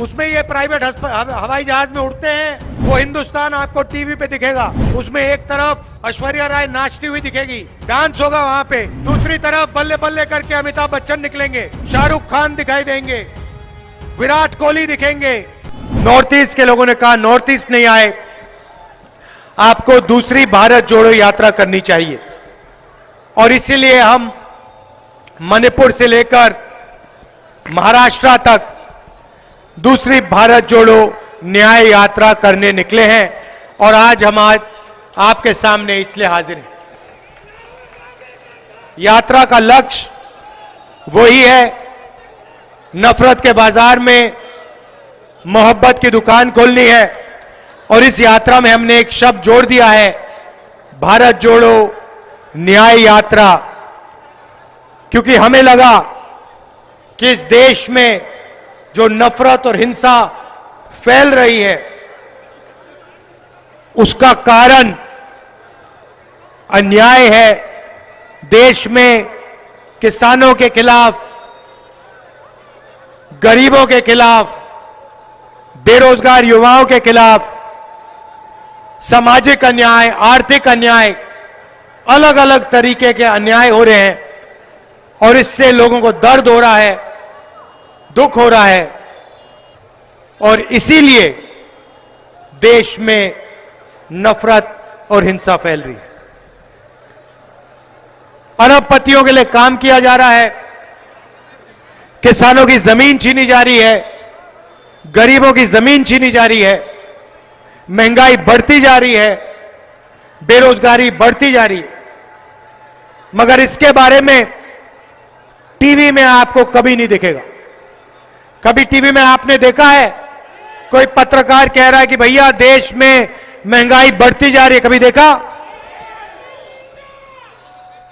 उसमें ये प्राइवेट हवाई जहाज में उड़ते हैं, वो हिंदुस्तान आपको टीवी पे दिखेगा। उसमें एक तरफ ऐश्वर्या राय नाचती हुई दिखेगी, डांस होगा वहां पे, दूसरी तरफ बल्ले बल्ले करके अमिताभ बच्चन निकलेंगे, शाहरुख खान दिखाई देंगे, विराट कोहली दिखेंगे। नॉर्थ ईस्ट के लोगों ने कहा नॉर्थ ईस्ट नहीं आए, आपको दूसरी भारत जोड़ो यात्रा करनी चाहिए। और इसीलिए हम मणिपुर से लेकर महाराष्ट्र तक दूसरी भारत जोड़ो न्याय यात्रा करने निकले हैं। और आज आपके सामने इसलिए हाजिर हैं। यात्रा का लक्ष्य वही है, नफरत के बाजार में मोहब्बत की दुकान खोलनी है। और इस यात्रा में हमने एक शब्द जोड़ दिया है, भारत जोड़ो न्याय यात्रा, क्योंकि हमें लगा कि इस देश में जो नफरत और हिंसा फैल रही है उसका कारण अन्याय है। देश में किसानों के खिलाफ, गरीबों के खिलाफ, बेरोजगार युवाओं के खिलाफ सामाजिक अन्याय, आर्थिक अन्याय, अलग अलग तरीके के अन्याय हो रहे हैं। और इससे लोगों को दर्द हो रहा है, दुख हो रहा है। और इसीलिए देश में नफरत और हिंसा फैल रही है। अरबपतियों के लिए काम किया जा रहा है, किसानों की जमीन छीनी जा रही है, गरीबों की जमीन छीनी जा रही है, महंगाई बढ़ती जा रही है, बेरोजगारी बढ़ती जा रही है। मगर इसके बारे में टीवी में आपको कभी नहीं दिखेगा। कभी टीवी में आपने देखा है कोई पत्रकार कह रहा है कि भैया देश में महंगाई बढ़ती जा रही है? कभी देखा?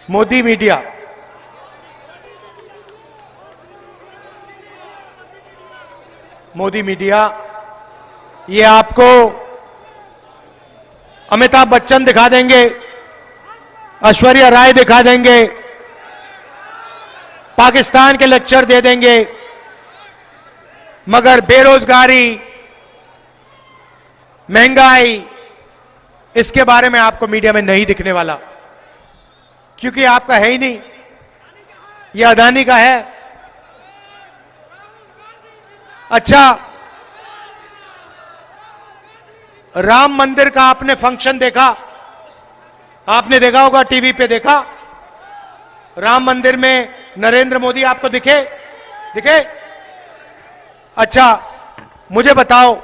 मोदी मीडिया, मोदी मीडिया ये आपको अमिताभ बच्चन दिखा देंगे, ऐश्वर्या राय दिखा देंगे, पाकिस्तान के लेक्चर दे देंगे। मगर बेरोजगारी, महंगाई, इसके बारे में आपको मीडिया में नहीं दिखने वाला, क्योंकि आपका है ही नहीं, यह अदानी का है। अच्छा, राम मंदिर का आपने फंक्शन देखा? आपने देखा होगा, टीवी पे देखा। राम मंदिर में नरेंद्र मोदी आपको दिखे? अच्छा, मुझे बताओ,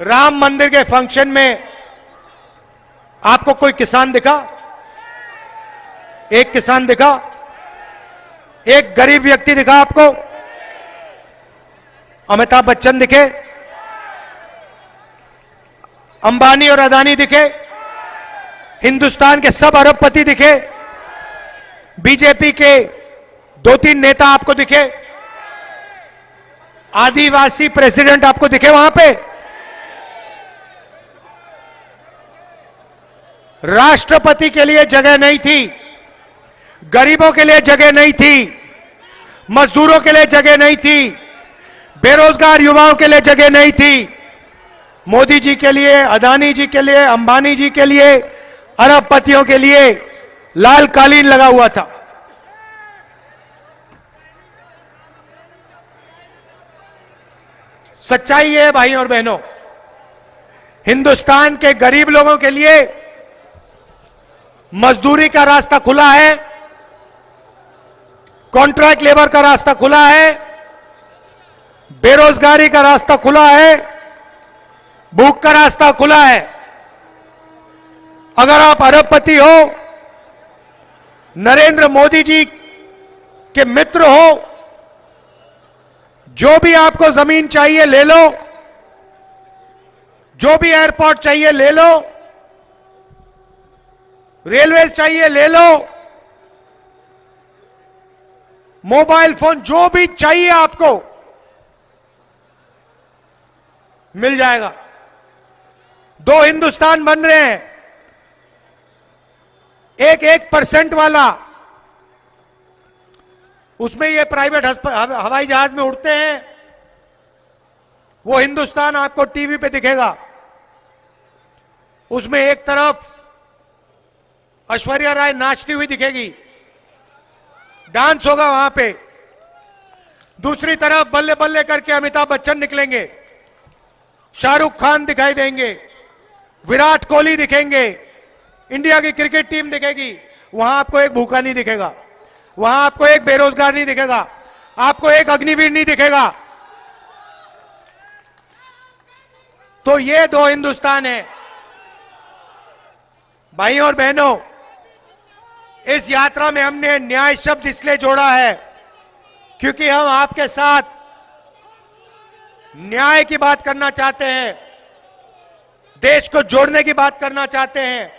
राम मंदिर के फंक्शन में आपको कोई किसान दिखा? एक किसान दिखा? एक गरीब व्यक्ति दिखा आपको? अमिताभ बच्चन दिखे? अंबानी और अदानी दिखे? हिंदुस्तान के सब अरबपति दिखे? बीजेपी के 2-3 नेता आपको दिखे? आदिवासी प्रेसिडेंट आपको दिखे वहां पे? राष्ट्रपति के लिए जगह नहीं थी, गरीबों के लिए जगह नहीं थी, मजदूरों के लिए जगह नहीं थी, बेरोजगार युवाओं के लिए जगह नहीं थी। मोदी जी के लिए, अदानी जी के लिए, अंबानी जी के लिए, अरबपतियों के लिए लाल कालीन लगा हुआ था। सच्चाई है भाई और बहनों, हिंदुस्तान के गरीब लोगों के लिए मजदूरी का रास्ता खुला है, कॉन्ट्रैक्ट लेबर का रास्ता खुला है, बेरोजगारी का रास्ता खुला है, भूख का रास्ता खुला है। अगर आप अरबपति हो, नरेंद्र मोदी जी के मित्र हो, जो भी आपको जमीन चाहिए ले लो, जो भी एयरपोर्ट चाहिए ले लो, रेलवे चाहिए ले लो, मोबाइल फोन जो भी चाहिए आपको मिल जाएगा। 2 हिंदुस्तान बन रहे हैं, एक 1% वाला, उसमें ये प्राइवेट हवाई जहाज में उड़ते हैं, वो हिंदुस्तान आपको टीवी पे दिखेगा। उसमें एक तरफ ऐश्वर्या राय नाचती हुई दिखेगी, डांस होगा वहां पे। दूसरी तरफ बल्ले बल्ले करके अमिताभ बच्चन निकलेंगे, शाहरुख खान दिखाई देंगे, विराट कोहली दिखेंगे, इंडिया की क्रिकेट टीम दिखेगी। वहां आपको एक भूखा नहीं दिखेगा, वहां आपको एक बेरोजगार नहीं दिखेगा, आपको एक अग्निवीर नहीं दिखेगा। तो ये दो हिंदुस्तान है। भाइयों और बहनों, इस यात्रा में हमने न्याय शब्द इसलिए जोड़ा है क्योंकि हम आपके साथ न्याय की बात करना चाहते हैं, देश को जोड़ने की बात करना चाहते हैं,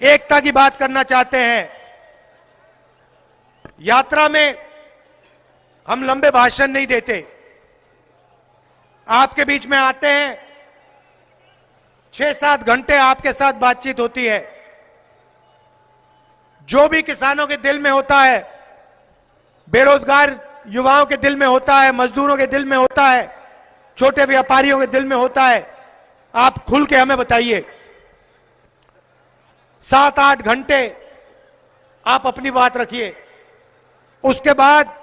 एकता की बात करना चाहते हैं। यात्रा में हम लंबे भाषण नहीं देते, आपके बीच में आते हैं, 6-7 घंटे आपके साथ बातचीत होती है। जो भी किसानों के दिल में होता है, बेरोजगार युवाओं के दिल में होता है, मजदूरों के दिल में होता है, छोटे व्यापारियों के दिल में होता है, आप खुल के हमें बताइए। 7-8 घंटे आप अपनी बात रखिए। उसके बाद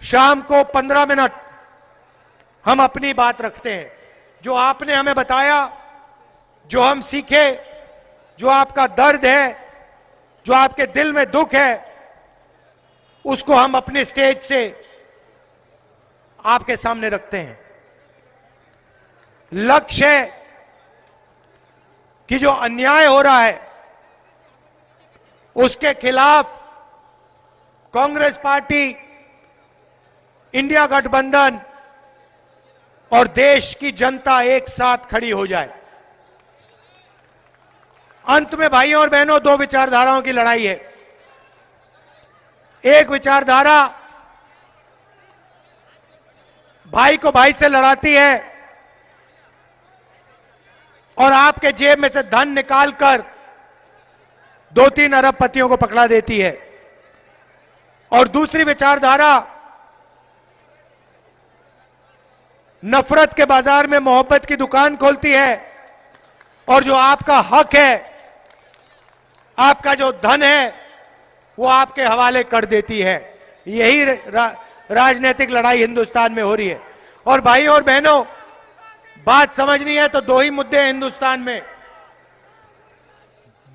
शाम को 15 मिनट हम अपनी बात रखते हैं। जो आपने हमें बताया, जो हम सीखे, जो आपका दर्द है, जो आपके दिल में दुख है, उसको हम अपने स्टेज से आपके सामने रखते हैं। लक्ष्य है कि जो अन्याय हो रहा है उसके खिलाफ कांग्रेस पार्टी, इंडिया गठबंधन और देश की जनता एक साथ खड़ी हो जाए। अंत में भाइयों और बहनों, दो विचारधाराओं की लड़ाई है। एक विचारधारा भाई को भाई से लड़ाती है और आपके जेब में से धन निकालकर 2-3 अरबपतियों को पकड़ा देती है। और दूसरी विचारधारा नफरत के बाजार में मोहब्बत की दुकान खोलती है और जो आपका हक है, आपका जो धन है, वो आपके हवाले कर देती है। यही राजनीतिक लड़ाई हिंदुस्तान में हो रही है। और भाइयों और बहनों, बात समझनी है तो दो ही मुद्दे हैं हिंदुस्तान में,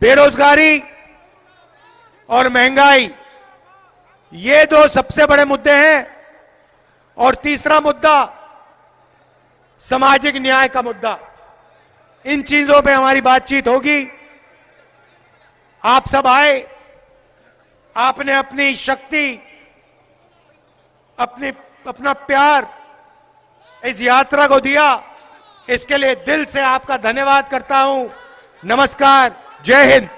बेरोजगारी और महंगाई। ये दो सबसे बड़े मुद्दे हैं। और तीसरा मुद्दा सामाजिक न्याय का मुद्दा। इन चीजों पे हमारी बातचीत होगी। आप सब आए, आपने अपनी शक्ति, अपना प्यार इस यात्रा को दिया, इसके लिए दिल से आपका धन्यवाद करता हूं। नमस्कार, जय हिंद।